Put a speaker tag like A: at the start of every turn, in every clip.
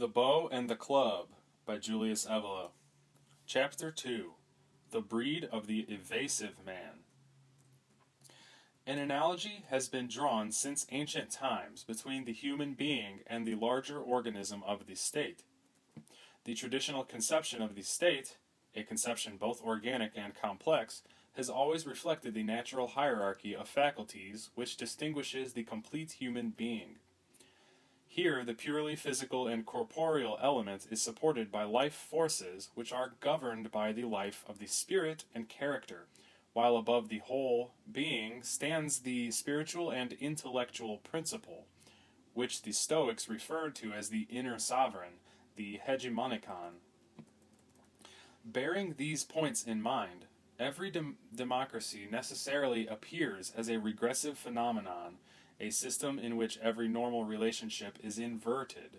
A: The Bow and the Club by Julius Evola. Chapter 2. The Breed of the Evasive Man. An analogy has been drawn since ancient times between the human being and the larger organism of the state. The traditional conception of the state, a conception both organic and complex, has always reflected the natural hierarchy of faculties which distinguishes the complete human being. Here, the purely physical and corporeal element is supported by life forces which are governed by the life of the spirit and character, while above the whole being stands the spiritual and intellectual principle, which the Stoics referred to as the inner sovereign, the hegemonikon. Bearing these points in mind, every democracy necessarily appears as a regressive phenomenon, a system in which every normal relationship is inverted.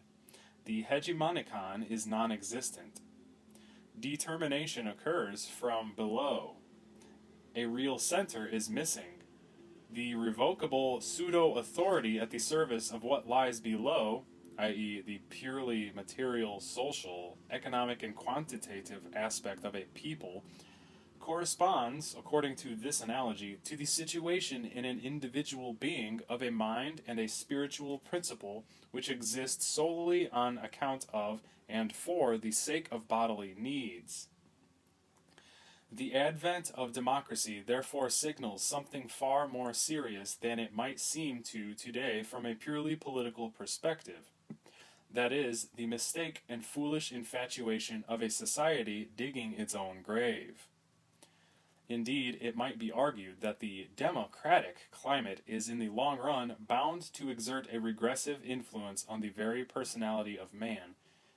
A: The hegemonikon is non-existent. Determination occurs from below. A real center is missing. The revocable pseudo-authority at the service of what lies below, i.e. the purely material, social, economic, and quantitative aspect of a people, corresponds, according to this analogy, to the situation in an individual being of a mind and a spiritual principle which exists solely on account of and for the sake of bodily needs. The advent of democracy therefore signals something far more serious than it might seem to today from a purely political perspective. That is, the mistake and foolish infatuation of a society digging its own grave. Indeed, it might be argued that the democratic climate is in the long run bound to exert a regressive influence on the very personality of man,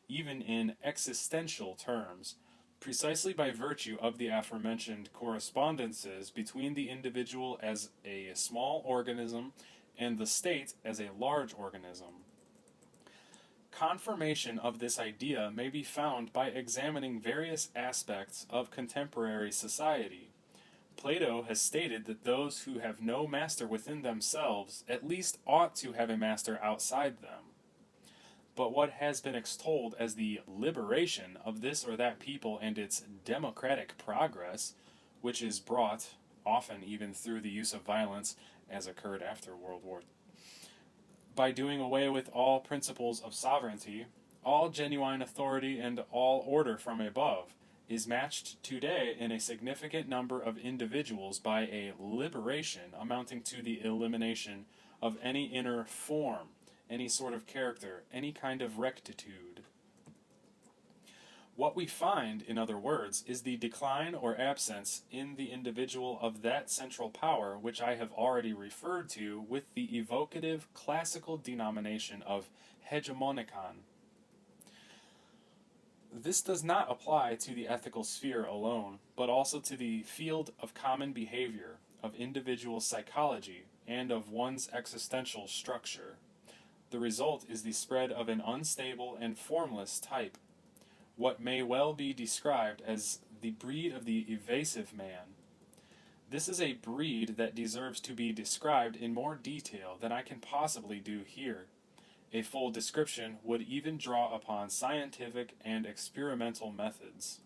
A: even in existential terms, precisely by virtue of the aforementioned correspondences between the individual as a small organism and the state as a large organism. Confirmation of this idea may be found by examining various aspects of contemporary society. Plato has stated that those who have no master within themselves at least ought to have a master outside them. But what has been extolled as the liberation of this or that people and its democratic progress, which is brought, often even through the use of violence, as occurred after World War II, by doing away with all principles of sovereignty, all genuine authority, and all order from above, is matched today in a significant number of individuals by a liberation amounting to the elimination of any inner form, any sort of character, any kind of rectitude. What we find, in other words, is the decline or absence in the individual of that central power which I have already referred to with the evocative classical denomination of hegemonikon. This does not apply to the ethical sphere alone, but also to the field of common behavior, of individual psychology, and of one's existential structure. The result is the spread of an unstable and formless type, what may well be described as the breed of the evasive man. This is a breed that deserves to be described in more detail than I can possibly do here. A full description would even draw upon scientific and experimental methods.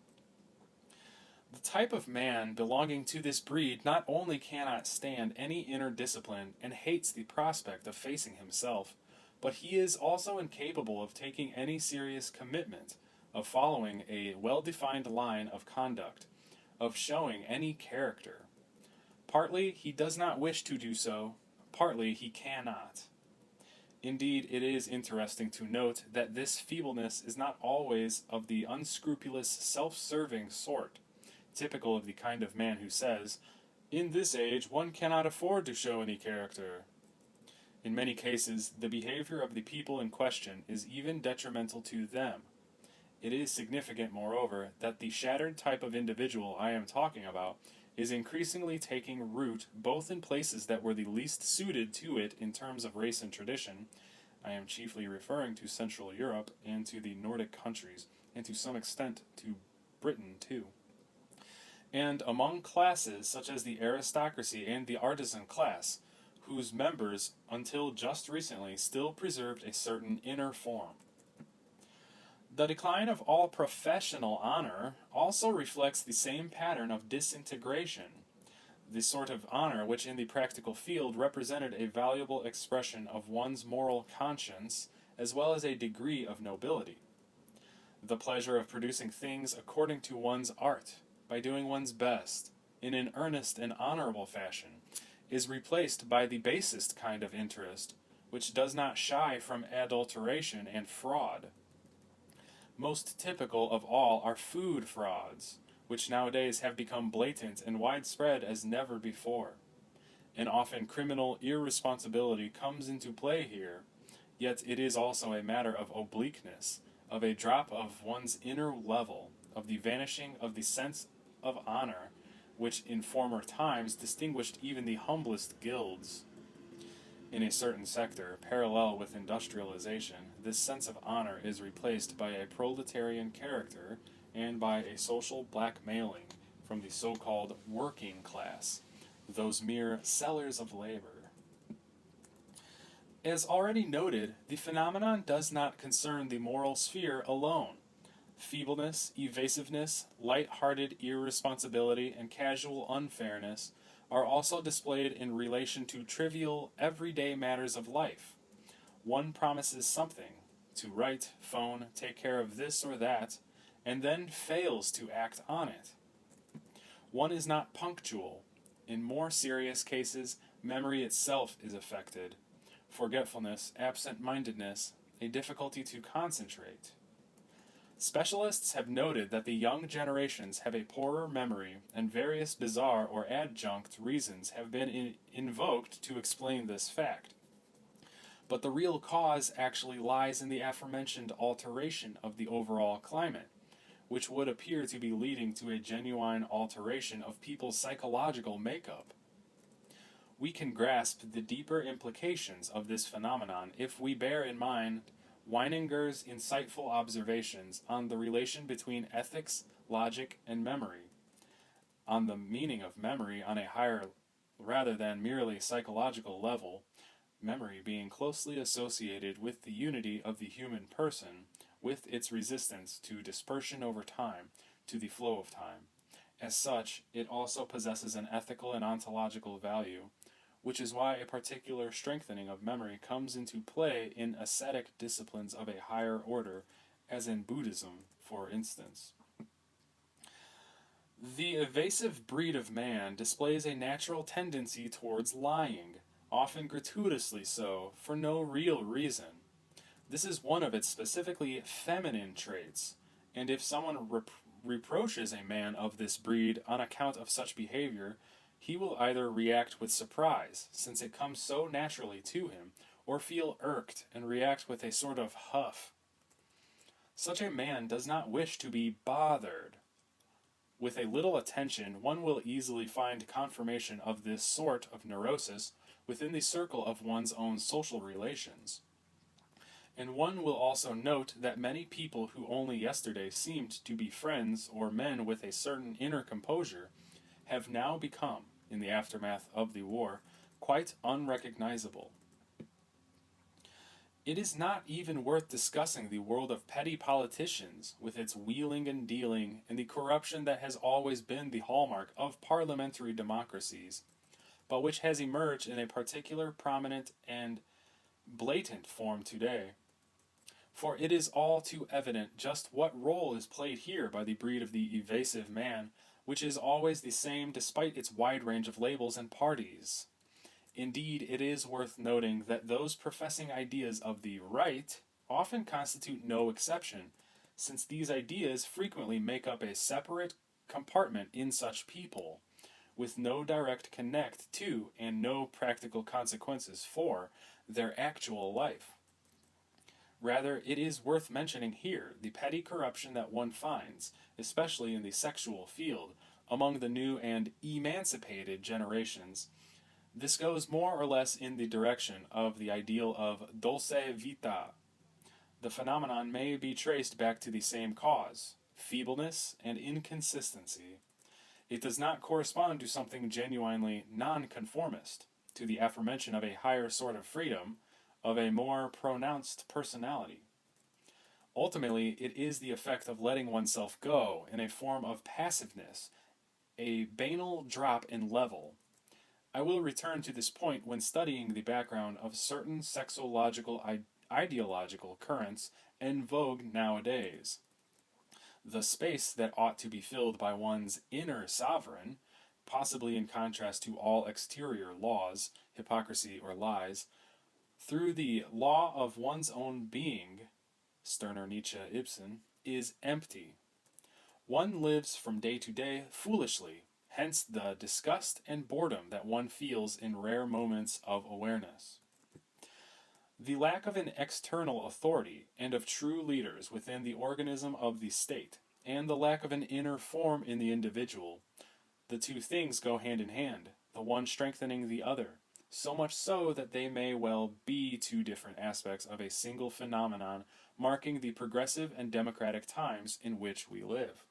A: The type of man belonging to this breed not only cannot stand any inner discipline and hates the prospect of facing himself, but he is also incapable of taking any serious commitment, of following a well-defined line of conduct, of showing any character. Partly he does not wish to do so, partly he cannot. Indeed, it is interesting to note that this feebleness is not always of the unscrupulous, self-serving sort, typical of the kind of man who says, "In this age one cannot afford to show any character." In many cases, the behavior of the people in question is even detrimental to them. It is significant, moreover, that the shattered type of individual I am talking about is increasingly taking root both in places that were the least suited to it in terms of race and tradition. I am chiefly referring to Central Europe and to the Nordic countries, and to some extent to Britain too. And among classes such as the aristocracy and the artisan class, whose members, until just recently, still preserved a certain inner form. The decline of all professional honor also reflects the same pattern of disintegration, the sort of honor which in the practical field represented a valuable expression of one's moral conscience as well as a degree of nobility. The pleasure of producing things according to one's art, by doing one's best, in an earnest and honorable fashion, is replaced by the basest kind of interest, which does not shy from adulteration and fraud. Most typical of all are food frauds, which nowadays have become blatant and widespread as never before. And often criminal irresponsibility comes into play here, yet it is also a matter of obliqueness, of a drop of one's inner level, of the vanishing of the sense of honor, which in former times distinguished even the humblest guilds. In a certain sector, parallel with industrialization, this sense of honor is replaced by a proletarian character and by a social blackmailing from the so-called working class, those mere sellers of labor. As already noted, the phenomenon does not concern the moral sphere alone. Feebleness, evasiveness, light-hearted irresponsibility, and casual unfairness are also displayed in relation to trivial, everyday matters of life. One promises something, to write, phone, take care of this or that, and then fails to act on it. One is not punctual. In more serious cases, memory itself is affected. Forgetfulness, absent-mindedness, a difficulty to concentrate. Specialists have noted that the young generations have a poorer memory, and various bizarre or adjunct reasons have been invoked to explain this fact. But the real cause actually lies in the aforementioned alteration of the overall climate, which would appear to be leading to a genuine alteration of people's psychological makeup. We can grasp the deeper implications of this phenomenon if we bear in mind Weininger's insightful observations on the relation between ethics, logic, and memory, on the meaning of memory on a higher rather than merely psychological level, memory being closely associated with the unity of the human person, with its resistance to dispersion over time, to the flow of time. As such, it also possesses an ethical and ontological value, which is why a particular strengthening of memory comes into play in ascetic disciplines of a higher order, as in Buddhism, for instance. The evasive breed of man displays a natural tendency towards lying, often gratuitously so, for no real reason. This is one of its specifically feminine traits, and if someone reproaches a man of this breed on account of such behavior, he will either react with surprise, since it comes so naturally to him, or feel irked and react with a sort of huff. Such a man does not wish to be bothered. With a little attention, one will easily find confirmation of this sort of neurosis within the circle of one's own social relations. And one will also note that many people who only yesterday seemed to be friends or men with a certain inner composure have now become, in the aftermath of the war, quite unrecognizable. It is not even worth discussing the world of petty politicians, with its wheeling and dealing, and the corruption that has always been the hallmark of parliamentary democracies, but which has emerged in a particular prominent and blatant form today. For it is all too evident just what role is played here by the breed of the evasive man, which is always the same despite its wide range of labels and parties. Indeed, it is worth noting that those professing ideas of the right often constitute no exception, since these ideas frequently make up a separate compartment in such people, with no direct connect to and no practical consequences for their actual life. Rather, it is worth mentioning here the petty corruption that one finds, especially in the sexual field, among the new and emancipated generations. This goes more or less in the direction of the ideal of dulce vita. The phenomenon may be traced back to the same cause, feebleness and inconsistency. It does not correspond to something genuinely nonconformist, to the affirmation of a higher sort of freedom, of a more pronounced personality. Ultimately, it is the effect of letting oneself go in a form of passiveness, a banal drop in level. I will return to this point when studying the background of certain sexological ideological currents in vogue nowadays. The space that ought to be filled by one's inner sovereign, possibly in contrast to all exterior laws, hypocrisy, or lies, through the law of one's own being, Sterner Nietzsche Ibsen, is empty. One lives from day to day foolishly, hence the disgust and boredom that one feels in rare moments of awareness. The lack of an external authority and of true leaders within the organism of the state, and the lack of an inner form in the individual, the two things go hand in hand, the one strengthening the other, so much so that they may well be two different aspects of a single phenomenon marking the progressive and democratic times in which we live.